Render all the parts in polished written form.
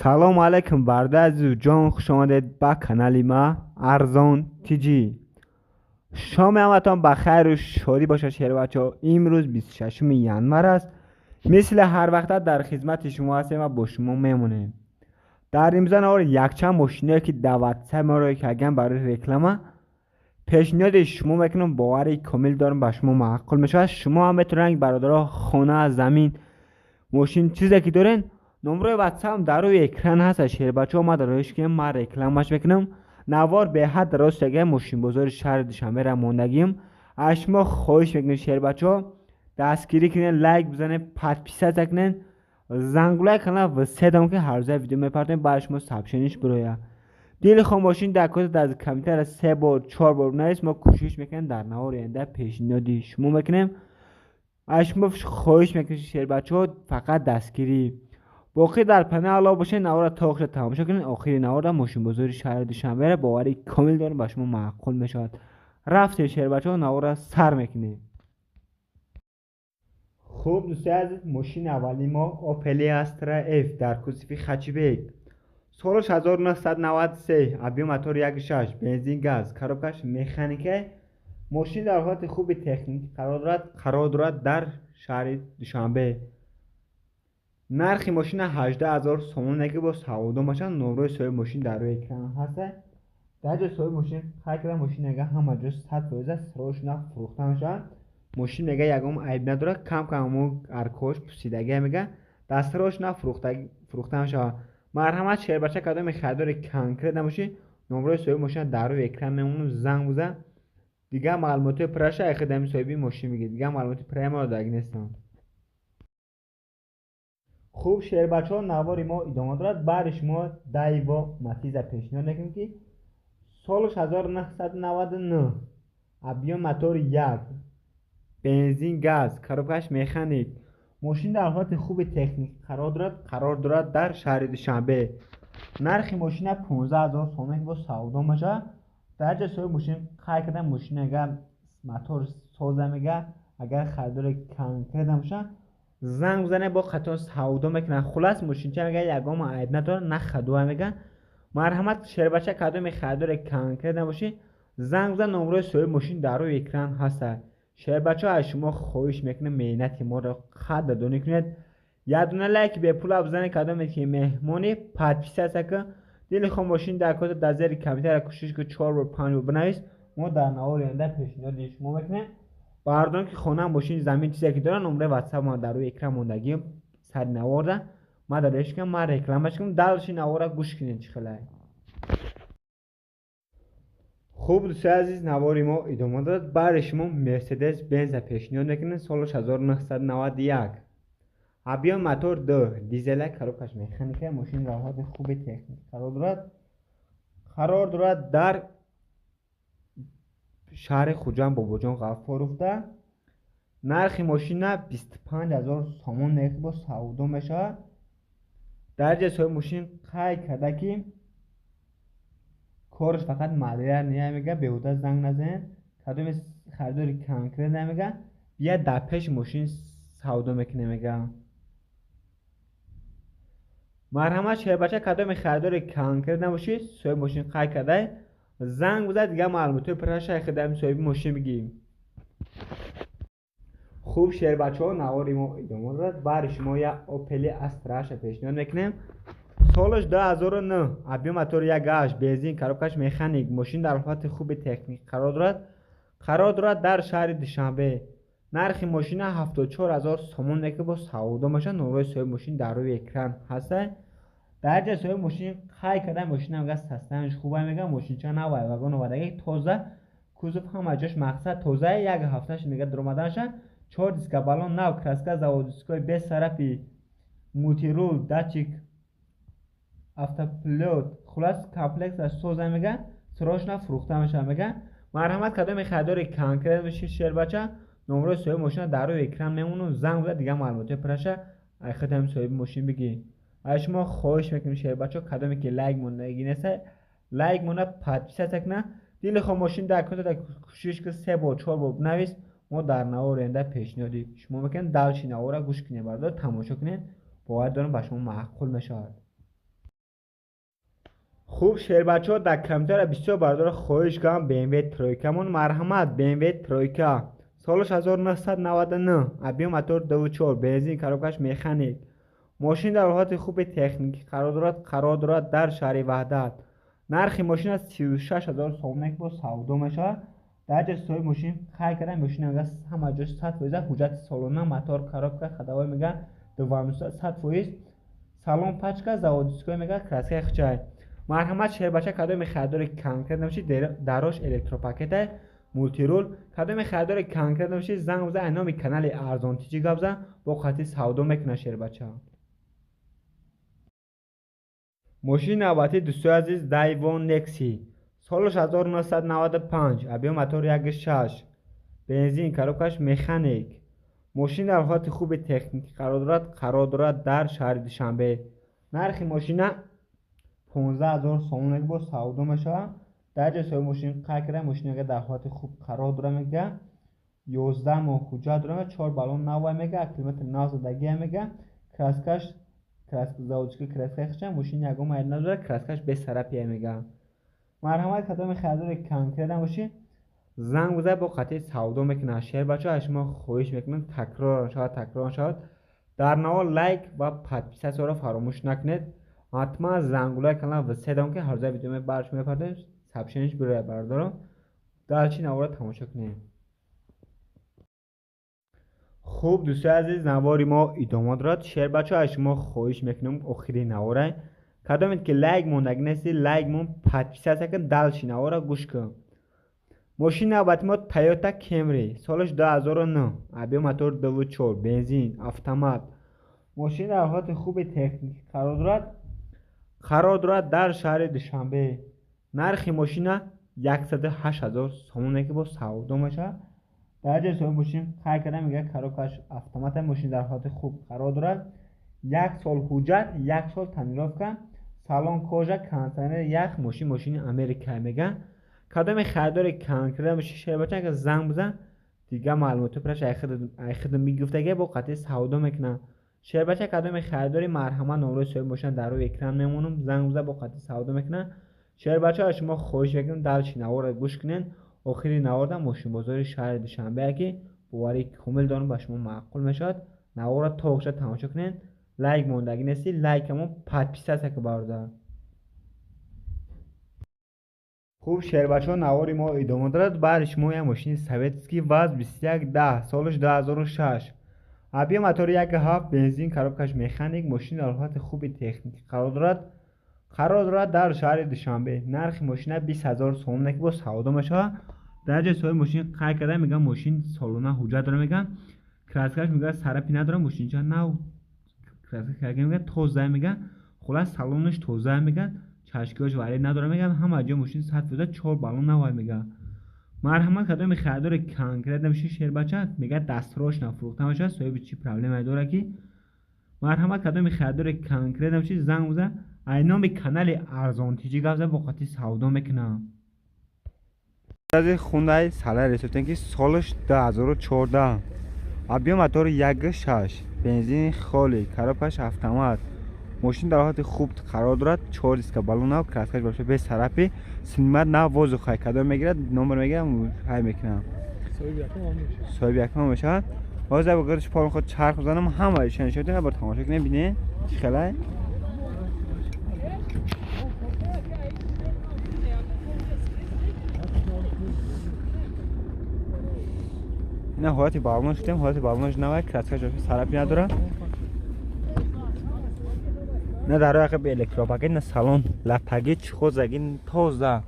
سلام علیکم برده عزیز جان، خوش آمدید به کانال ما ارزان تیجی. شام همتان بخیر و شادی باشه شهر بچه ها. امروز 26 ینور است. مثل هر وقت در خدمت شما هستیم و با شما میمونیم. در امضان آور یک چند ماشینه که دعوت ما رو که اگه برای رکلامه پیشنهاد شما میکنم، باوری کامل دارم به شما معقول میشه. شما هم میتونید برادرها خانه زمین ماشین چیزی که دارین نمره واتساپ در روی اکران هست شهر بچه ها. ما در رویش که ما رکلامش میکنم. نوار به حد راست گه ماشین بازار شهر دوشنبه را موندگیم. از شما خواهش میکنم شهر بچه ها دستگیری کنین، لایک بزنین، پادپیسه کنین، زنگوله کنین و سه که هر روز ویدیو میپرتیم برای شما سابشنش برویا. دیل خواهم باشین در کد از کمیتر 3 بار 4 بار بنویس. ما کوشش میکنیم در نهار آینده پیشنهادی شما میکنیم. شما خواهش میکنم شهر بچه ها فقط دستگیری باقی در پنه علاوه باشه. نوار تاخت تماشا کنین. آخری نوار در ماشین بازار شهر دوشنبه را باوری کامل دارم به شما معقول میشود. رفت شهر بچه ها نوار را سر میکنه. خوب دوستی عزیز، ماشین اولی ما اوپل استرا اف در کوسیفی خچیبک، سالش 1993، ابی موتور 1.6، بنزین گاز، کاروبکش مکانیکه. ماشین در حالت خوب تکنیک قرار دارد در شهر دوشنبه. نرخ ماشین 18,000 سومون نگه با سعودو ماشین. نمره صاحب ماشین در روی اکران هست. در جای صاحب ماشین خیلی ماشین نگه همه جا 100% سراغش نفروخته میشه. ماشین میگه یکم عیب نداره، کم کم ارکوش پوسیدگی میگه دستراش فروخته میشه. مرحمت شهر بچه کدام خریدار کنکریت نماشین نمره صاحب ماشین در روی اکران میمونه. زنگ بزن دیگه معلومات پرش اخدامی صاحبی ماشین میگه. دیگه معلومات پریم رو داگ نیستم. خوب شهر بچه ها نواری ما ادامه دارد. بعدش ما دایوا ماتیز پیشنهاد میکنیم که سالش 1999، ابی موتور 1، بنزین گاز، کاروبکش مکانیک. ماشین در حالت خوب تکنیک قرار دارد در شهر دوشنبه. نرخ ماشین 15,000 سومن با سعودا میشه. در جای صاحب ماشین خرید کردن ماشین اگر موتور سوزه میگه اگر خریدار کنکریت نمیشه زنگ بزنه با خطا سعودا میکنه. خلاص ماشین چه میگه یگام عیب نداره نه خدوه میگه. مرحمت شهر بچه کدام خریدار کنکریت نباشه زنگ بزن. نمره صاحب ماشین در روی اکران هست. شهر بچه ها از شما خواهش میکنه مهنت ما را قدر دانی کنید. یه دونه لایک به پول بزنید. کدام که مهمانی پادپیسه است که دل خود ماشین در کد در زیر کامپیوتر کوشش که 4 بار 5 بار بنویس. ما در نهار آینده پیشنهاد شما میکنیم. بردان که خونه ماشین زمین چیزی که داره نمره واتساپ ما در روی اکران موندگی سر نوارده. ما در اشکم ما رکلامش کنم دلش نواره گوش کنید چه خلای. خوب دوست عزیز نواری ما ادامه داد. برای شما مرسدس بنز پیشنهاد میکنه. سالش 1991، ابی موتور 2، دیزل، کاروبکش مکانیکه. ماشین در حالت خوب تکنیک قرار دارد در شهر خوجان باباجان غفار افته. نرخ ماشین 25,000 سومون نگه با سعودو میشه. در جای صاحب ماشین خیلی کرده که کارش فقط مدیر نمیگه بهوده زنگ نزن. کدوم خریدار کنکریت نمیگه بیا در پیش ماشین سعودو میکنه میگه. مرحمت شهر بچه کدام خریدار کنکریت نباشه صاحب ماشین خیلی کرده زنگ بزن دیگه معلومات پرش اخدامی صاحب ماشین میگیم. خوب شهر بچه ها نواری ما ادامه دارد. برای شما یا اوپل استرا پیشنهاد میکنیم. سالش 2009، ابی موتور 1.8، بنزین، کاروبکش مکانیک. ماشین در حالت خوب تکنیک قرار دارد در شهر دوشنبه. نرخ ماشین 74,000 سومون نگه با سعودا میشه. نمره صاحب ماشین در روی اکران هست. در جای صاحب ماشین خیلی کردن ماشین هم سیستمش خوبه میگه. ماشین چه نوای واگن اومده تازه کوزوف هم اجاش مقصد تازه یک هفتهش میگه درآمدنش 4 دیسک بالون نو کراسکا زاو دیسکای 20 طرفی موتیرول داتچیک افتاپلوت خلاص کامپلکس از سوزه میگه سراش نفروخته میشه میگه. مرحمت کدام خریدار کنکریت میشه شهر بچه نمره صاحب ماشین در روی اکران میمونه. زنگ بزن دیگه معلومات پرشه خدمت صاحب ماشین بگی. از شما خواهش میکنم شهر بچه کدامی که لایک مونده نیسته لایک مونه پادپیسه تکنه. دیل خود ماشین در کد در کوشش که 3 بار 4 بار بنویس. ما در نهار آینده پیشنهادی شما میکنم دلشین نوارا گوش کنید بردار تماشا کنید باور دارم به شما معقول میشه. خوب شیر بچه ها در کمتر 20 بردار خواهش کنم BMW ترویکمون مرحمت BMW ترویکا سالش 1999 ابی موتور 2.4 بنزین کاربکش مکانیک ماشین در حالت خوب تکنیکی قرار دارد در شهر وحدت نرخ ماشین از 36,000 سوم با سودا میشه در جای ماشین خرید کردن ماشین از همه جاش 100% حجت سالانه موتور کاربکش خدمات میگه 200% سالن پچکا заводской میگه краска خچای مرحمت شهر بچه کدام خریدار کنکرت نمیشه دراش الکتروپاکت مولتی رول کدام خریدار کنکرت نمیشه زنگ بزن اینامی کانال ارزان تیجی گابزن با خاطر سودا میکنه شهر بچه ماشین نوبتی دوستای عزیز دایوان نکسی سالش 1995 ابی موتور 1.6 بنزین کاربکش مکانیک ماشین در حالت خوب تکنیکی قرار دارد در شهر دوشنبه نرخ ماشین 15,000 سوم با سودا میشه در جای ماشین خرید کردن ماشین در حالت خوب قرار داره میگه 11 ماه حجت داره 4 بالون نو میگه کیلومتر 90 میگه کراسکش заводской краска ماشین یگو مایل نداره کراسکش به سرپی میگه مرحمت کدام خریدار کنکرت ماشین زنگ بزنید با قطعه سودا میکنه شهر بچه ها شما خواهش میکنم تکرار شد در نهایت لایک و پادپیس رو فراموش نکنید حتما زنگوله کانال و صدام که هر جای ویدیو برش میپردم سابشنش برای بردارم دلچین نوار تماشا کنید خوب دوستای عزیز نواری ما ادامه دارد شهر بچه ها شما خواهش میکنم آخری نواره کدامید که لایک موندگی نیستی لایک مون پادپیس کن دلچین نوار گوش کن ماشین نوبتی ما تویوتا کمری سالش 2009 ابی موتور 2.4 بنزین اتومات ماشین در حالت خوب تکنیکی قرار دارد در شهر دوشنبه نرخ ماشین 108,000 سوم با سودا میشه در جای ماشین خرید کردن میگه کاربکش اتومات ماشین در حالت خوب قرار دارد 1 سال حجت 1 سال تعمیرات کن سالن کجا کانتینر یک ماشین امریکایی میگه کدام خریدار کنکرت میشه شهر بچه که زنگ بزن دیگه معلومات پرش ایخد میگفتگی با قطعه سودا میکنه شهر بچه کدام خریداری مرحمت نمره صاحب ماشین در روی اکران میمونم زنگ بزن با قطعه سودا میکنه شهر بچه ها شما خواهش میکنم دلچین نوار گوش کنین آخری نوار ماشین بازار شهر دوشنبه که بواری کامل دارم با شما معقول میشد نوار تا تماشا کنین لایک موندگی نیستی لایکمون پادپیس است که برده خوب شهر بچه ها نواری ما ادامه دارد بعد شما یک ماشین سویتسکی واز 2110 سالش 2006 ابی موتور 1.7 بنزین کاربکش مکانیک ماشین در حالت خوب تکنیکی قرار دارد در شهر دوشنبه نرخ ماشین 20,000 سوم با سودا میشه در جای سوی ماشین خرید کردن میگم ماشین سالانه حجت داره میگم کراسکش میگه سرپی نداره ماشین جا نو کراسکش میگه توزه میگه خلاص سالونش توزه میگه چشکاش وارد نداره میگم همه جا ماشین 100% 4 بالون نوای میگه مرحمت کدام خریدار کنکرت نمیشه شهر بچه میگه دستراش نفروخته میشه صاحب چی پرابلم داره کی مرحمت کدام خریدار کنکرت نمیشه زنگ بزن اینام کانال ارزان تیجی گازه با قطعه سودا میکنه از خونده سالار رسیدن که سالش 2014 ابی موتور 1.6 بنزین خالی کاربکش اتومات ماشین در حالت خوب قرار دارد 4 دیسک بالون و کراسکش باشه به طرفی سینمات نه وازو خواهی کدام میگیرد نمبر میگیرم های میکنم صاحب یکم میشه باز در بگردش پارم خود چرخ بزنم همه شن شده نبار تماشا کنیم بینه خیلی نه حالتی بالون شدیم حالتی بالونش نوای کراسکش باشه طرفی نداره نه در واقع به الکتروپاکت نه سالن لپگی خود زگین تازه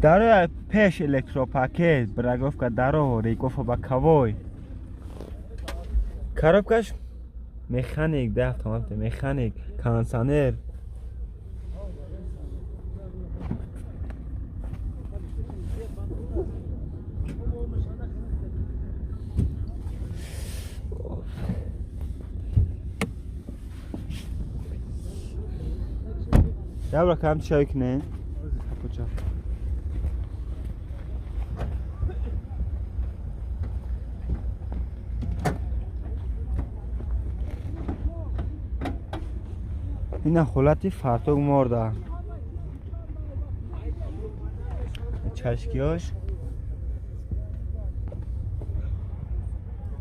در پیش الکتروپاکت برگفت که درو ریگوف با کوای کاربکش مکانیک ده اتومات مکانیک کانسانر یا برای کم چای کنه کجا این حالتی فرتوگ مرده چشکیاش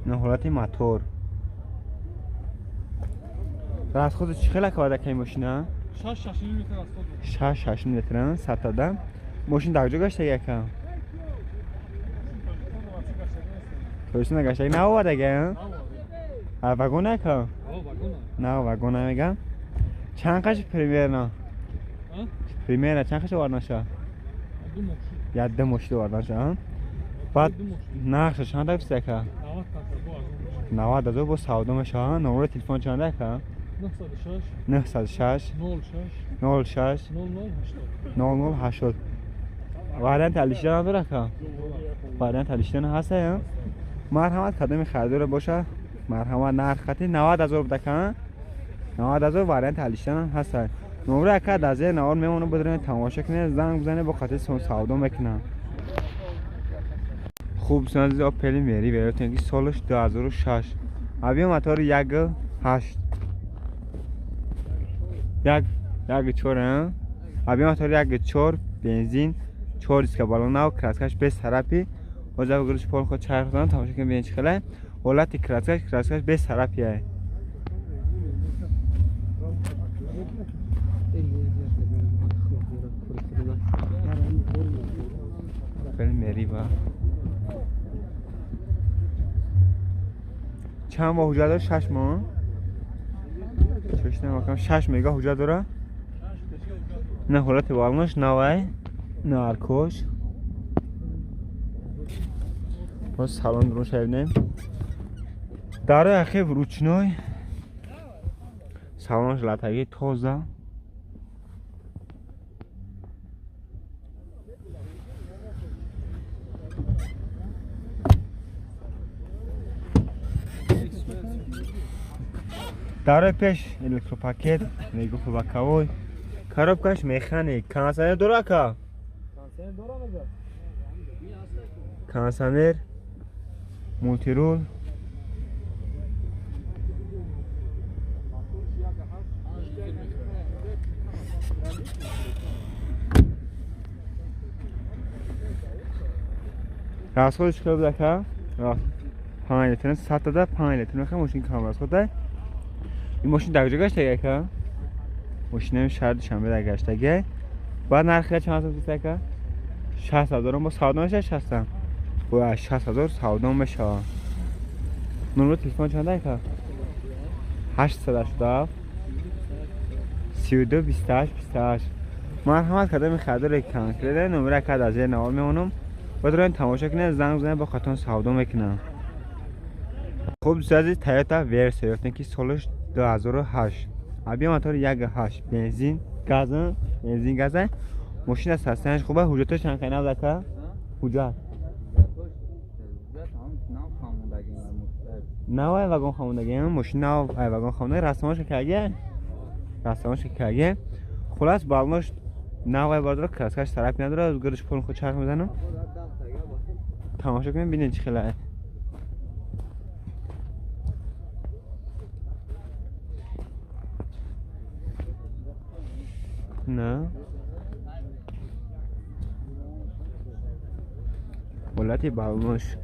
این حالتی موتور از خود چی خیلی که که ماشینه 6 لیتر 100 دادم ماشین در کجا گشته یکم تویش نگشته نه آورده گه وگون نکن نه وگون نمیگم چند قش پریمیر نه پریمیر چند قش وارد نشه یه مشتی وارد نشه بعد نقشه چند دفته که 90 با سودام شه نمره تلفن چنده که 906 06 0080 وارد تلیشتن نداره که وارد تلیشتن هسته مرحمت قدم خریدار باشه مرحمت نرخ خطی 90,000 بده که 90,000 وارد تلیشتن هسته نمره اکد از این نوار میمونه بدرین تماشا کنه زنگ بزنه با خطی سودا میکنه خوب سنازی اپلی میری ویروتن که سالش 2006 ابی موتور 1.8 یک چور ابی موتور 1.4 بنزین 4 اسکا بالون و کراسکش به طرفی و جا گروش پول خود چرخ دادن تماشا کنیم ببین چه خیلی حالت کراسکش به طرفیه خیلی میری با چند ماه حجت داره 6 ماه چشنه مکم 6 میگه حجت داره نه حالت بالونش نوای نه ارکوش باز سالن رو شبنیم داره اخی روچنوی سالنش لطگی تازه داره پیش الکتروپاکت میگو فباکاوی کاربکش میخانیک کانسانر داره که کانسانر مولتی رول راست خودش که بوده که راست 5 لیتر 7 داده 5 لیتر میخواه ماشین کام راست خود این ماشین در کجا گشته که ماشین شرد شنبه در گشته گه باید نرخی چند هست که 60,000 با سودام شه 60 با 60,000 سودام بشه نمره تلفن چنده که 887 32 28 28 مرحمت کردم خریدار کانس کرده نمره کد از این نوار میمونم و دارن تماشا کنه زنگ بزنه با خطان سودا میکنم خوب دوست تویوتا ورس گرفتن که سالش 2008 ابی موتور 1.8 بنزین گازه ماشین از هستنش خوبه حجتش چند خیلی نبوده که حجت نوای وگون خاموندگی ماشین نوای وگون خاموندگی رسمانش که خلاص بالناش نوای بارداره کراسکش طرف نداره از گرش پول خود چرخ میزنم تماشا کنیم ببینید چه خیلی نه حالتی بالناش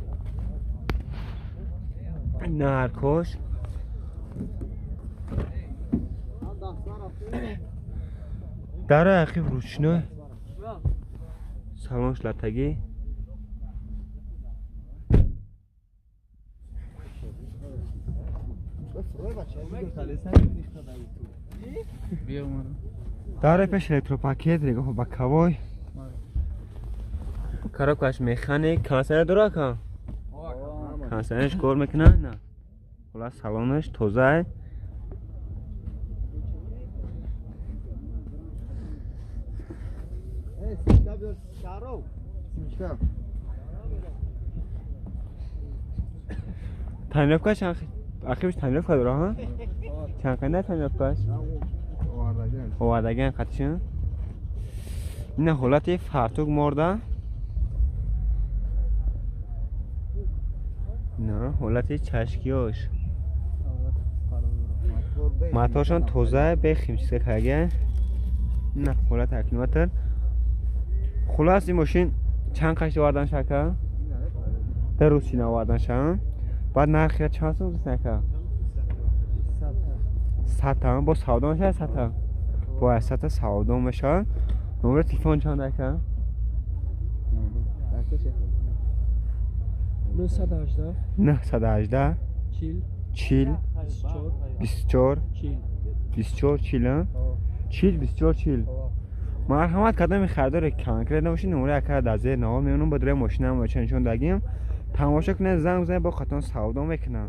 نه هرکوش داره اخی روشنه سالنش لطگی داره پیش الکتروپاکت دیگه با کوای کارکش میخانیک کانسانر داره که کانسانرش کار میکنه نه خلاص سالنش توزه تنریف کش اخیرش تنریف که داره ها چند کنده تنریف کش آوردگن خطشن این حالت فرتوگ مرده نه حالت چشکیاش ماتاشان توزه بخیم چیزه که نه خلا تکلیماتر خلاص این ماشین چند قشت واردن شکر؟ در روز چین واردن شن بعد نرخیت چند سوز نکر؟ 100 تومن با سودا میشه 100 تومن با 100 سودا میشه نمره تلفن چند نکر؟ 918 918 40 24 24 40 مرحمت کدام خریدار کم کرده باشین نمره اکر از نام میونم با دره ماشینم و چنشون دگیم تماشا کنه زنگ بزنه با خاطر سودا میکنم